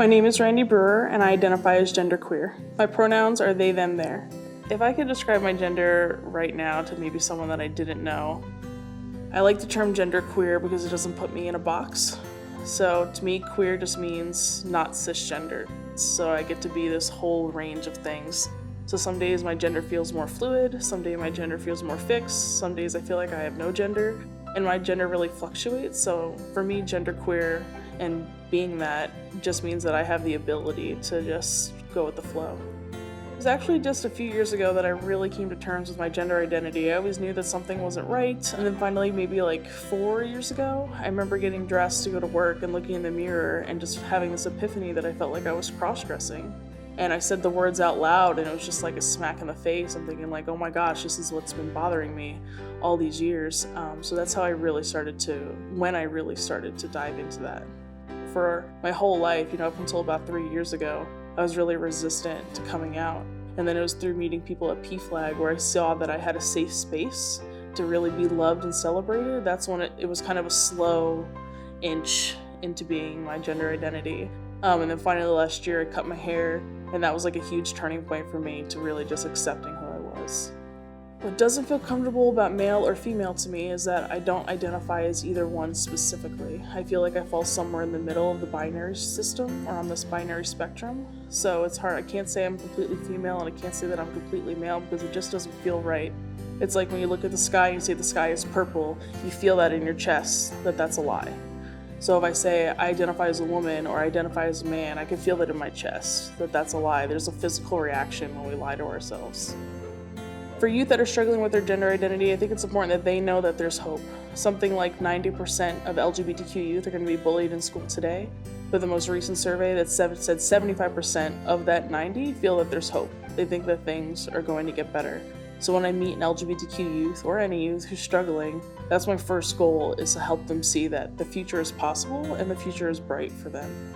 My name is Randi and I identify as genderqueer. My pronouns are they, them, their. If I could describe my gender right now to maybe someone that I didn't know, I like the term genderqueer because it doesn't put me in a box. So to me, queer just means not cisgendered. So I get to be this whole range of things. So some days my gender feels more fluid, some days my gender feels more fixed, some days I feel like I have no gender, and my gender really fluctuates. So for me, genderqueer and being that just means that I have the ability to just go with the flow. It was actually just a few years ago that I really came to terms with my gender identity. I always knew that something wasn't right, and then finally, maybe like 4 years ago, I remember getting dressed to go to work and looking in the mirror and just having this epiphany that I felt like I was cross-dressing. And I said the words out loud, and it was just like a smack in the face. I'm thinking like, oh my gosh, this is what's been bothering me all these years. So that's how when I really started to dive into that. For my whole life, up until about 3 years ago, I was really resistant to coming out. And then it was through meeting people at PFLAG where I saw that I had a safe space to really be loved and celebrated. That's when it was kind of a slow inch into being my gender identity. And then finally last year I cut my hair, and that was like a huge turning point for me to really just accepting who I was. What doesn't feel comfortable about male or female to me is that I don't identify as either one specifically. I feel like I fall somewhere in the middle of the binary system or on this binary spectrum. So it's hard. I can't say I'm completely female and I can't say that I'm completely male because it just doesn't feel right. It's like when you look at the sky and you say the sky is purple, you feel that in your chest that that's a lie. So if I say I identify as a woman or I identify as a man, I can feel that in my chest, that that's a lie. There's a physical reaction when we lie to ourselves. For youth that are struggling with their gender identity, I think it's important that they know that there's hope. Something like 90% of LGBTQ youth are going to be bullied in school today. But the most recent survey that said 75% of that 90 feel that there's hope. They think that things are going to get better. So when I meet an LGBTQ youth or any youth who's struggling, that's my first goal, is to help them see that the future is possible and the future is bright for them.